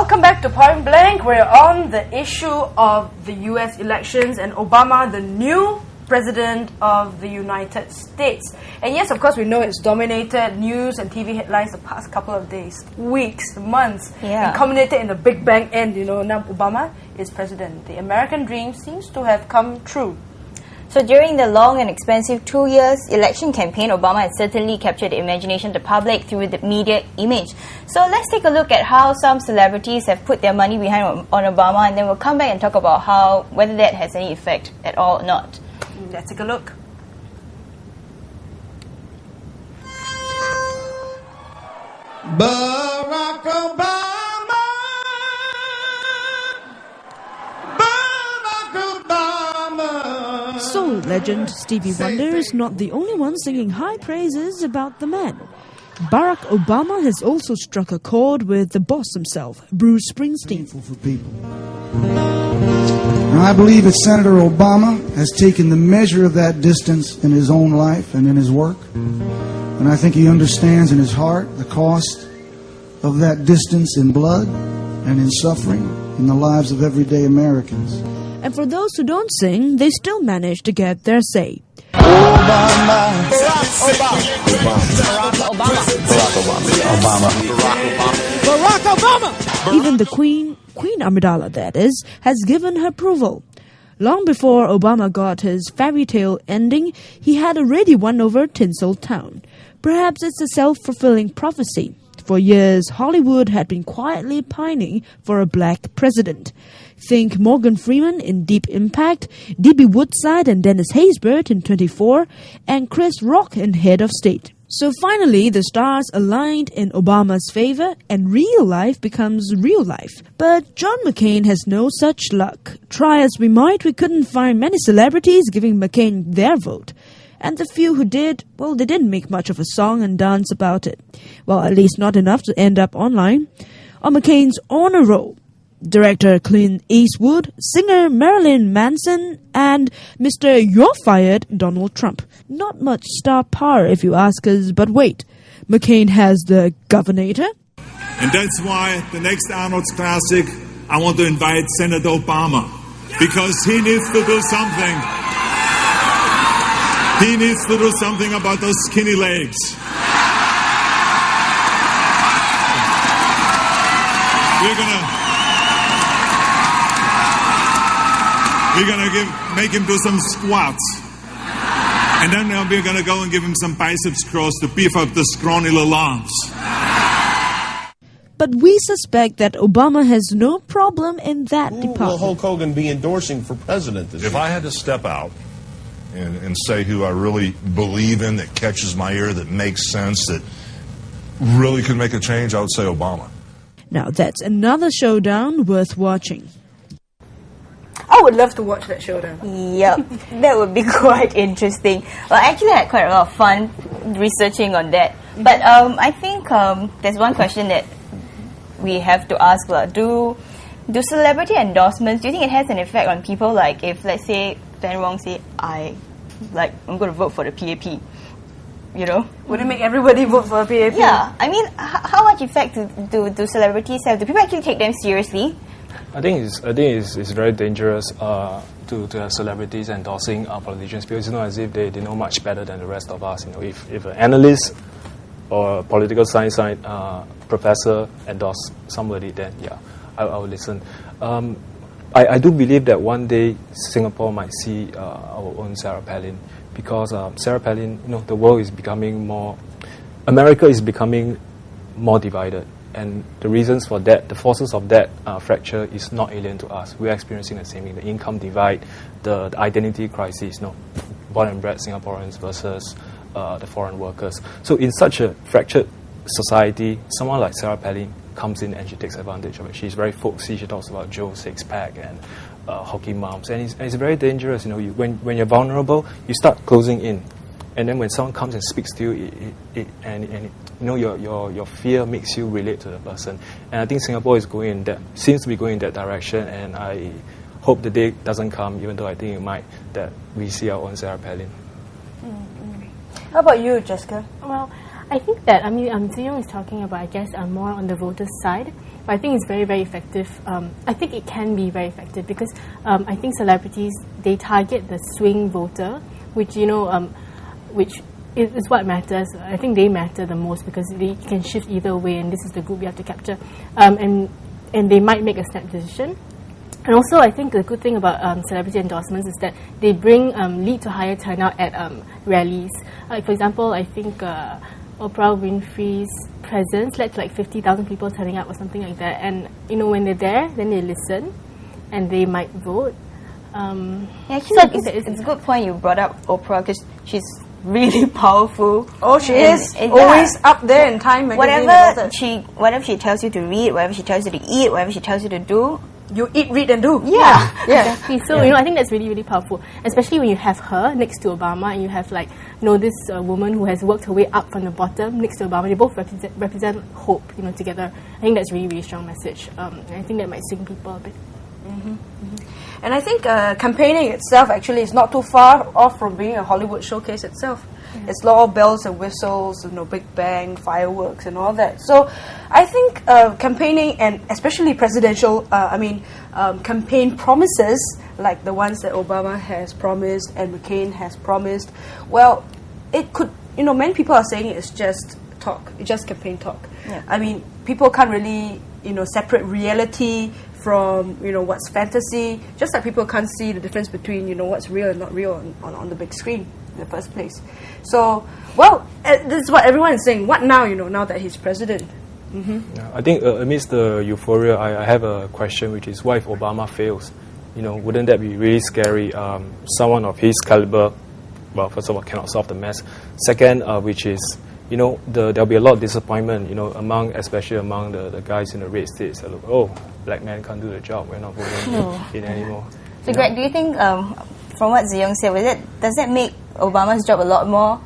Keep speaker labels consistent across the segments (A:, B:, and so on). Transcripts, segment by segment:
A: Welcome back to Point Blank. We're on the issue of the US elections and Obama, the new President of the United States. And yes, of course, we know it's dominated news and TV headlines the past couple of days, weeks, months, and culminated in the Big Bang end. Now Obama is president. The American dream seems to have come true.
B: So during the long and expensive 2 years election campaign, Obama has certainly captured the imagination of the public through the media image. So let's take a look at how some celebrities have put their money behind on Obama, and then we'll come back and talk about whether that has any effect at all or not.
A: Let's take a look.
C: Barack Obama.
D: Soul legend Stevie Wonder is not the only one singing high praises about the man. Barack Obama has also struck a chord with the boss himself, Bruce Springsteen.
C: For people. Now, I believe that Senator Obama has taken the measure of that distance in his own life and in his work. And I think he understands in his heart the cost of that distance in blood and in suffering in the lives of everyday Americans.
D: And for those who don't sing, they still manage to get their say.
C: Obama.
D: Barack Obama! Even the Queen Amidala, that is, has given her approval. Long before Obama got his fairy tale ending, he had already won over Tinseltown. Perhaps it's a self-fulfilling prophecy. For years, Hollywood had been quietly pining for a black president. Think Morgan Freeman in Deep Impact, D.B. Woodside and Dennis Haysbert in 24, and Chris Rock in Head of State. So finally, the stars aligned in Obama's favor, and real life becomes real life. But John McCain has no such luck. Try as we might, we couldn't find many celebrities giving McCain their vote. And the few who did, well, they didn't make much of a song and dance about it. Well, at least not enough to end up online. On McCain's honor roll, director Clint Eastwood, singer Marilyn Manson, and Mr. You're Fired Donald Trump. Not much star power if you ask us, but wait. McCain has the Governator.
E: And that's why the next Arnold's Classic, I want to invite Senator Obama. Because he needs to do something. He needs to do something about those skinny legs. We're gonna make him do some squats. And then we're gonna go and give him some biceps curls to beef up the scrawny little arms.
D: But we suspect that Obama has no problem in that department.
F: Will Hulk Hogan be endorsing for president this year?
G: If I had to step out and say who I really believe in, that catches my ear, that makes sense, that really could make a change, I would say Obama.
D: Now that's another showdown worth watching.
A: I would love to watch that showdown.
B: Yep, that would be quite interesting. Well, I actually had quite a lot of fun researching on that. But I think there's one question that we have to ask. Do celebrity endorsements, do you think it has an effect on people? Like if, let's say, Fanny Wong say, I'm going to vote for the PAP.
A: Would it make everybody vote for a PAP?
B: Yeah, I mean, how much effect do celebrities have? Do people actually take them seriously?
H: I think it's very dangerous to have celebrities endorsing politicians, because it's not as if they know much better than the rest of us. If an analyst or a political science professor endorse somebody, then yeah, I will listen. I do believe that one day Singapore might see our own Sarah Palin, because Sarah Palin, the world is becoming America is becoming more divided. And the reasons for that, the forces of that fracture is not alien to us. We're experiencing the same thing, the income divide, the identity crisis, born and bred Singaporeans versus the foreign workers. So in such a fractured society, someone like Sarah Palin comes in and she takes advantage of it. She's very folksy. She talks about Joe Six-Pack and hockey moms. And it's very dangerous. When you're vulnerable, you start closing in. And then when someone comes and speaks to you, your fear makes you relate to the person. And I think Singapore seems to be going in that direction. And I hope the day doesn't come, even though I think it might, that we see our own Sarah Palin.
A: How about you, Jessica?
I: Well, I think that, Ng Tze Yong is talking about, I guess, more on the voters' side. But I think it's very, very effective. I think it can be very effective because I think celebrities, they target the swing voter, which, which is what matters. I think they matter the most because they can shift either way, and this is the group we have to capture. And they might make a snap decision. And also, I think the good thing about celebrity endorsements is that they lead to higher turnout at rallies. For example, I think Oprah Winfrey's presence led to like 50,000 people turning up or something like that. And when they're there, then they listen, and they might vote.
B: Actually, it's a good point you brought up Oprah because she's really powerful.
A: Oh, she is always up there in Time magazine.
B: Whatever she tells you to read, whatever she tells you to eat, whatever she tells you to do,
A: you eat, read, and do.
B: Yeah.
I: Exactly. So I think that's really, really powerful, especially when you have her next to Obama, and you have this woman who has worked her way up from the bottom next to Obama. They both represent hope, together. I think that's really, really strong message. I think that might swing people a bit.
A: Mm-hmm. Mm-hmm. And I think campaigning itself actually is not too far off from being a Hollywood showcase itself. Yeah. It's all bells and whistles, big bang, fireworks, and all that. So I think campaigning, and especially presidential, campaign promises like the ones that Obama has promised and McCain has promised. Well, it could, many people are saying it's just talk, it's just campaign talk. Yeah. People can't really, separate reality from what's fantasy, just like people can't see the difference between what's real and not real on the big screen in the first place. So, this is what everyone is saying. What now? Now that he's president. Mm-hmm.
H: Yeah, I think amidst the euphoria, I have a question, which is, what if Obama fails? Wouldn't that be really scary? Someone of his caliber, well, first of all, cannot solve the mess. Second, which is, there'll be a lot of disappointment, especially among the guys in the red states. That look, black man can't do the job. We're not voting in anymore.
B: So, Greg, do you think, from what Tze Yong said, does that make Obama's job a lot more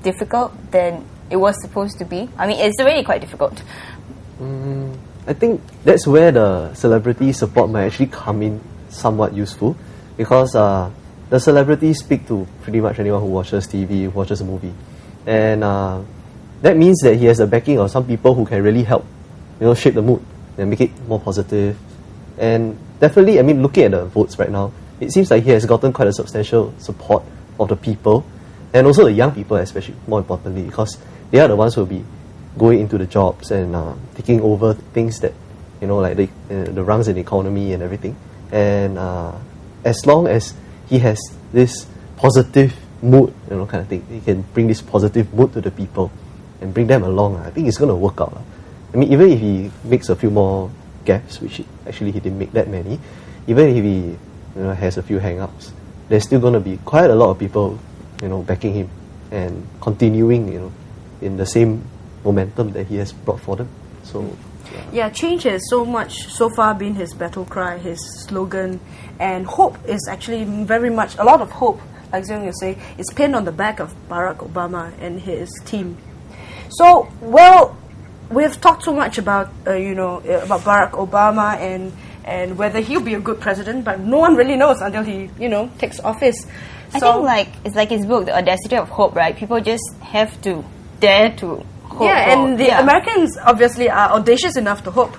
B: difficult than it was supposed to be? It's already quite difficult.
J: I think that's where the celebrity support might actually come in somewhat useful, because the celebrities speak to pretty much anyone who watches TV, watches a movie. And that means that he has the backing of some people who can really help, shape the mood and make it more positive. And definitely, looking at the votes right now, it seems like he has gotten quite a substantial support of the people, and also the young people especially, more importantly, because they are the ones who will be going into the jobs and taking over things that, like the rungs in the economy and everything. And as long as he has this positive mood, kind of thing, he can bring this positive mood to the people and bring them along. I think it's going to work out. Even if he makes a few more gaffes, which actually he didn't make that many, even if he has a few hang-ups, there's still going to be quite a lot of people backing him and continuing in the same momentum that he has brought for them. So
A: change has so far been his battle cry, his slogan, and hope is actually very much, a lot of hope, like Zhang you say, is pinned on the back of Barack Obama and his team. So, we've talked so much about about Barack Obama and whether he'll be a good president, but no one really knows until he takes office.
B: I think it's like his book, The Audacity of Hope, right? People just have to dare to hope.
A: Yeah, and the Americans obviously are audacious enough to hope.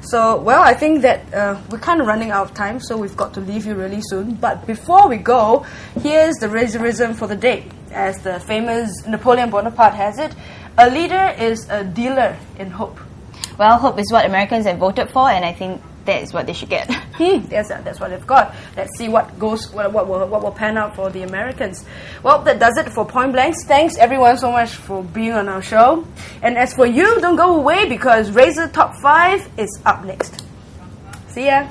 A: So, I think that we're kind of running out of time, so we've got to leave you really soon. But before we go, here's the razorism for the day. As the famous Napoleon Bonaparte has it, a leader is a dealer in hope.
B: Well, hope is what Americans have voted for, and I think that is what they should get.
A: That's what they've got. Let's see what will pan out for the Americans. Well, that does it for Point Blanks. Thanks everyone so much for being on our show. And as for you, don't go away, because Razor Top 5 is up next. See ya.